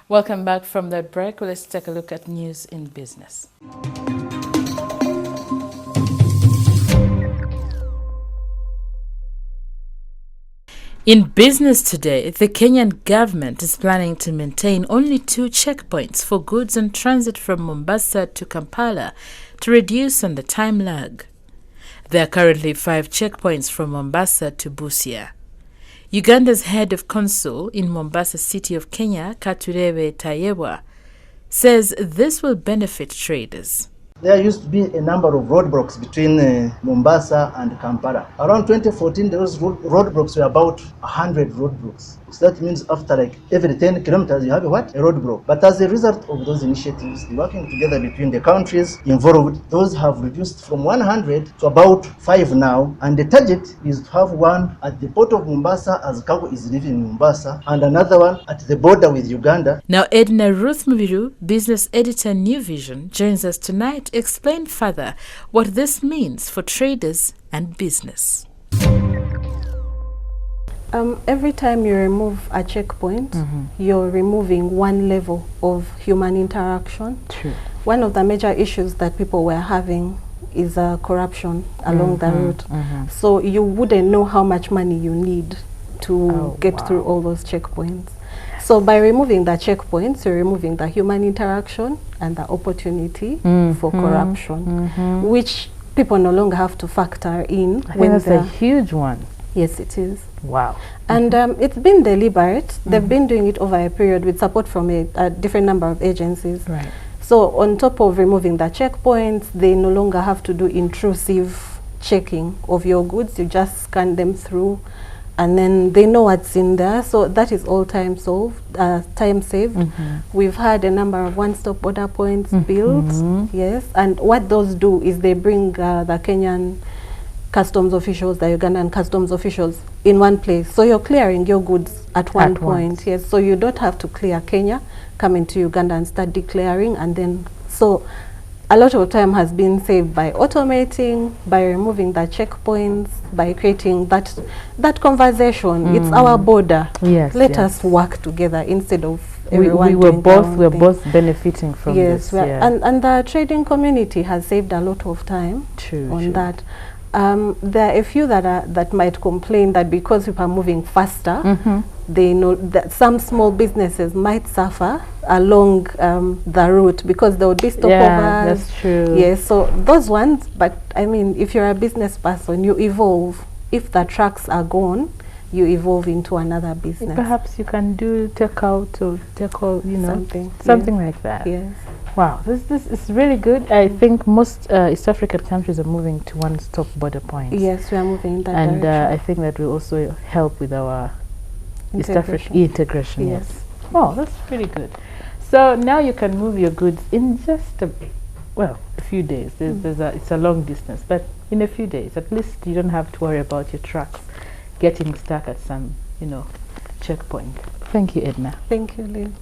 Welcome back from that break. Let's take a look at news in business. In business today, the Kenyan government is planning to maintain only 2 checkpoints for goods in transit from Mombasa to Kampala to reduce on the time lag. There are currently 5 checkpoints from Mombasa to Busia. Uganda's head of consul in Mombasa City of Kenya, Katurebe Tayebwa, says this will benefit traders. There used to be a number of roadblocks between Mombasa and Kampala. Around 2014, those roadblocks were about 100 roadblocks. So that means after like every 10 kilometers, you have a what? A roadblock. But as a result of those initiatives, working together between the countries involved, those have reduced from 100 to about 5 now. And the target is to have one at the port of Mombasa as cargo is leaving in Mombasa, and another one at the border with Uganda. Now, Edna Ruth Mubiru, business editor New Vision, joins us tonight to explain further what this means for traders and business. Every time you remove a checkpoint, you're removing one level of human interaction. True. One of the major issues that people were having is corruption along the route. So you wouldn't know how much money you need to get through all those checkpoints. So by removing the checkpoints, you're removing the human interaction and the opportunity for corruption, which people no longer have to factor in. I think that's a huge one. Yes, it is. Wow. And it's been deliberate. They've been doing it over a period with support from a different number of agencies. Right. So on top of removing the checkpoints, they no longer have to do intrusive checking of your goods. You just scan them through and then they know what's in there. So that is all time saved. We've had a number of one-stop order points built. Yes. And what those do is they bring the Kenyan customs officials, the Ugandan customs officials in one place. So you're clearing your goods at one point. Yes. So you don't have to clear Kenya, come into Uganda and start declaring, and then so a lot of time has been saved by automating, by removing the checkpoints, by creating that conversation. It's our border. Yes. Let us work together instead of everyone we're both benefiting from this. And the trading community has saved a lot of time on that. There are a few that might complain that because people are moving faster, they know that some small businesses might suffer along the route because there would be stopovers. Yeah, that's true. Yes, so those ones, but I mean, if you're a business person, you evolve. If the trucks are gone, you evolve into another business. Perhaps you can do takeout or something like that. Yes. Wow, this is really good. I think most East African countries are moving to one-stop border points. Yes, we are moving in that direction. direction. I think that will also help with our East African integration. Yes. Wow, that's really good. So now you can move your goods in just a few days. It's a long distance, but in a few days, at least you don't have to worry about your trucks getting stuck at some, checkpoint. Thank you, Edna. Thank you, Lynn.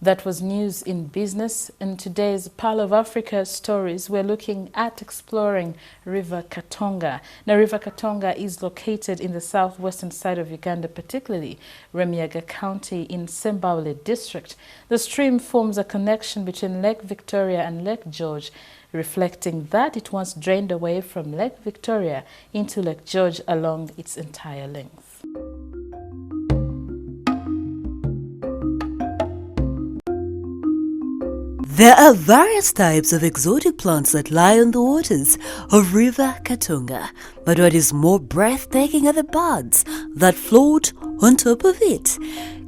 That was news in business. In today's Pearl of Africa stories, we're looking at exploring River Katonga. Now, River Katonga is located in the southwestern side of Uganda, particularly Remiaga County in Sembaule district. The stream forms a connection between Lake Victoria and Lake George, reflecting that it once drained away from Lake Victoria into Lake George along its entire length. There are various types of exotic plants that lie on the waters of River Katonga, but what is more breathtaking are the birds that float on top of it.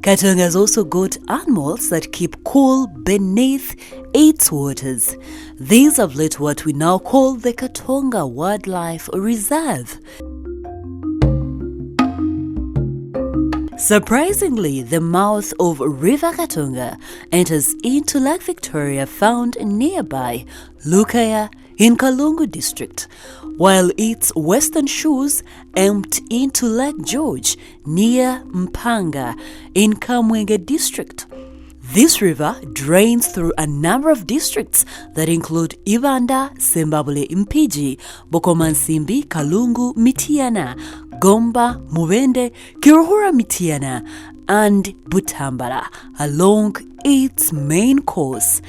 Katonga has also got animals that keep cool beneath its waters. These have led to what we now call the Katonga Wildlife Reserve. Surprisingly, the mouth of River Katonga enters into Lake Victoria, found nearby Lukaya in Kalungu district, while its western shores empty into Lake George near Mpanga in Kamwenge district. This river drains through a number of districts that include Uganda, Sembabule Mpigi, Bokomansimbi, Kalungu, Mitiana, Gomba, Mubende, Kiruhura Mitiana, and Butambala along its main course.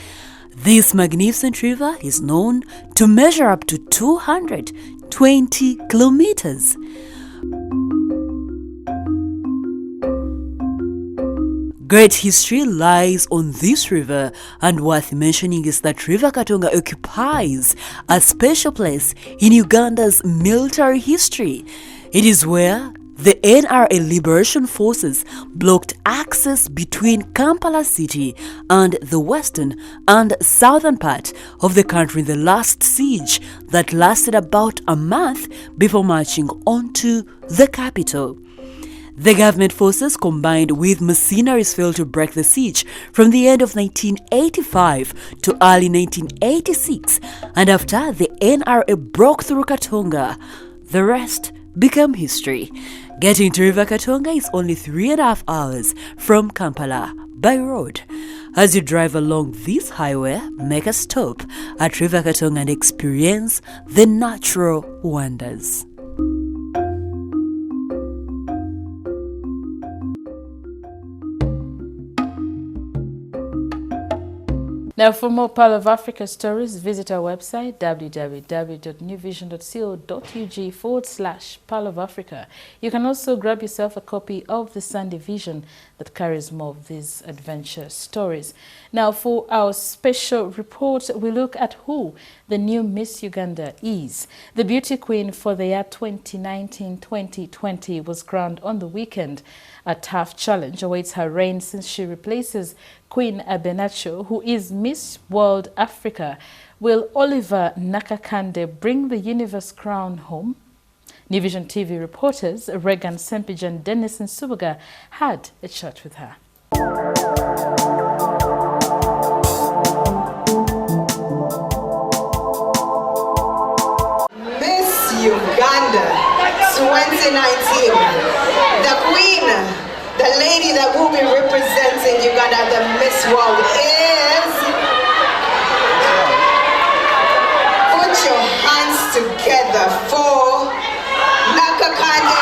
This magnificent river is known to measure up to 220 kilometers. Great history lies on this river, and worth mentioning is that River Katonga occupies a special place in Uganda's military history. It is where the NRA Liberation Forces blocked access between Kampala city and the western and southern part of the country in the last siege that lasted about a month before marching onto the capital. The government forces combined with mercenaries failed to break the siege from the end of 1985 to early 1986, and after the NRA broke through Katonga, the rest became history. Getting to River Katonga is only 3.5 hours from Kampala by road. As you drive along this highway, make a stop at River Katonga and experience the natural wonders. Now, for more Pearl of Africa stories, visit our website www.newvision.co.ug/Pearl of Africa. You can also grab yourself a copy of the Sunday Vision that carries more of these adventure stories. Now, for our special report, we look at who the new Miss Uganda is. The beauty queen for the year 2019-2020 was crowned on the weekend. A tough challenge awaits her reign since she replaces Queen Abenacho, who is Miss World Africa. Will Oliver Nakakande bring the universe crown home? New Vision TV reporters Regan Sempage and Dennis Nsubuga had a chat with her. Miss Uganda 2019, the queen, the lady that will be representing Uganda at the Miss World is... Put your hands together for Nakakande.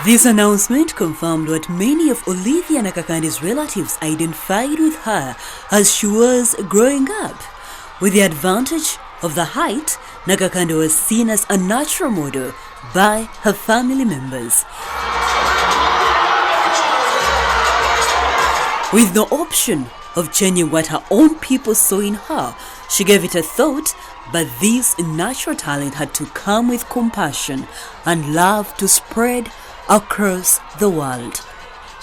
This announcement confirmed what many of Olivia Nakakande's relatives identified with her as she was growing up. With the advantage of the height, Nakakande was seen as a natural model by her family members. With no option of changing what her own people saw in her, she gave it a thought, but this natural talent had to come with compassion and love to spread across the world.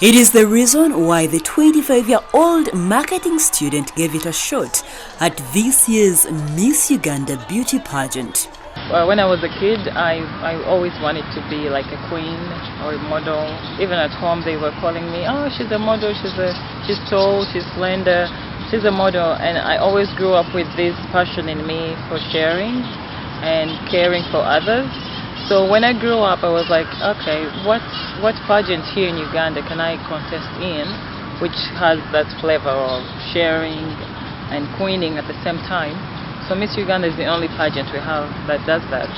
It is the reason why the 25-year-old marketing student gave it a shot at this year's Miss Uganda beauty pageant. Well, when I was a kid, I always wanted to be like a queen or a model. Even at home, they were calling me, oh, she's a model, she's tall, she's slender, she's a model. And I always grew up with this passion in me for sharing and caring for others. So when I grew up, I was like, okay, what pageant here in Uganda can I contest in, which has that flavor of sharing and queening at the same time? So Miss Uganda is the only pageant we have that does that.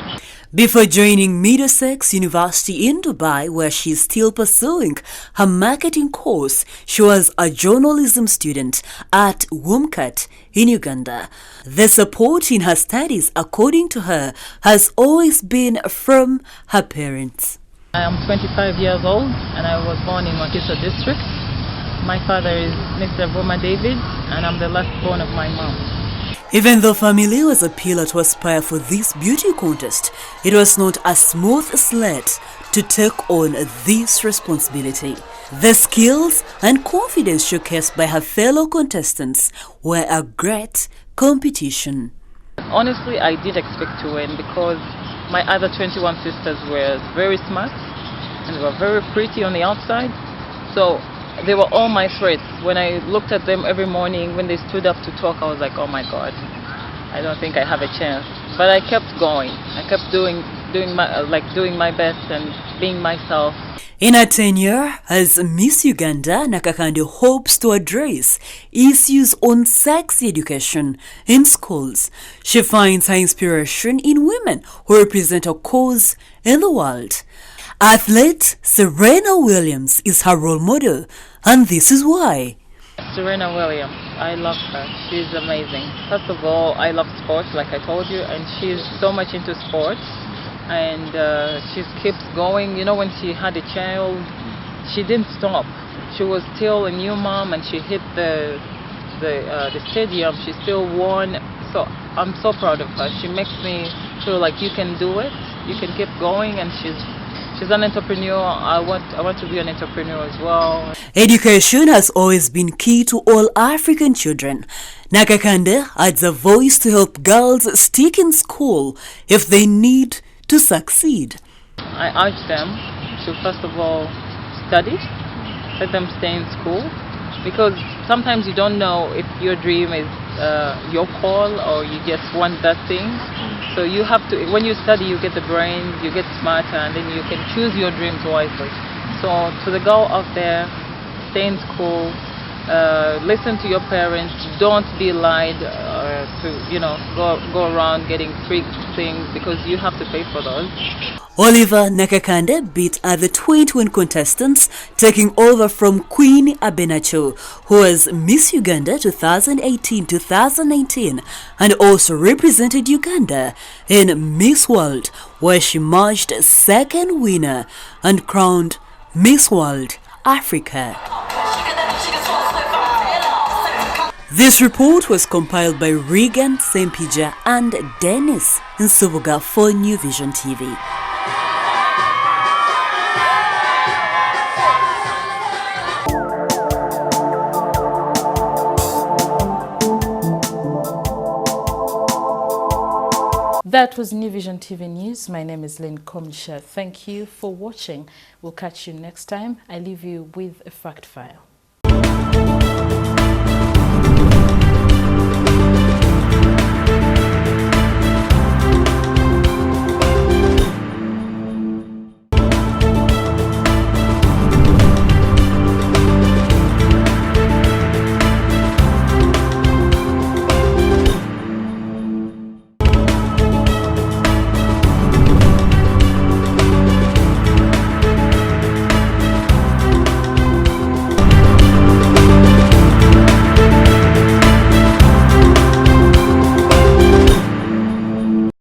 Before joining Middlesex University in Dubai, where she is still pursuing her marketing course, she was a journalism student at WUMCAT in Uganda. The support in her studies, according to her, has always been from her parents. I am 25 years old and I was born in Wakiso district. My father is Mr. Boma David and I'm the last born of my mom. Even though family was a pillar to aspire for this beauty contest, it was not a smooth slate to take on this responsibility. The skills and confidence showcased by her fellow contestants were a great competition. Honestly, I did expect to win because my other 21 sisters were very smart and they were very pretty on the outside. So they were all my threats. When I looked at them every morning, when they stood up to talk, I was like, oh my God, I don't think I have a chance. But I kept going. I kept doing doing my best and being myself. In her tenure as Miss Uganda, Nakakande hopes to address issues on sex education in schools. She finds her inspiration in women who represent a cause in the world. Athlete Serena Williams is her role model, and this is why. Serena Williams, I love her. She's amazing. First of all, I love sports, like I told you, and she's so much into sports. And she keeps going. You know, when she had a child, she didn't stop. She was still a new mom, and she hit the stadium. She still won. So I'm so proud of her. She makes me feel like you can do it. You can keep going, and she's an entrepreneur. I want to be an entrepreneur as well. Education has always been key to all African children. Nakakande adds a voice to help girls stick in school if they need to succeed. I urge them to first of all study, let them stay in school, because sometimes you don't know if your dream is your call or you just want that thing. So you have to, when you study, you get the brains, you get smarter, and then you can choose your dreams wisely. So to the girl out there, stay in school, listen to your parents, don't be lied to, go around getting free things, because you have to pay for those. Oliver Nakakande beat other 21 contestants, taking over from Queen Abenacho, who was Miss Uganda 2018-2019 and also represented Uganda in Miss World, where she emerged second winner and crowned Miss World Africa. This report was compiled by Regan Sempija and Dennis Nsubuga for New Vision TV. That was New Vision TV News. My name is Lynn Komisha. Thank you for watching. We'll catch you next time. I leave you with a fact file.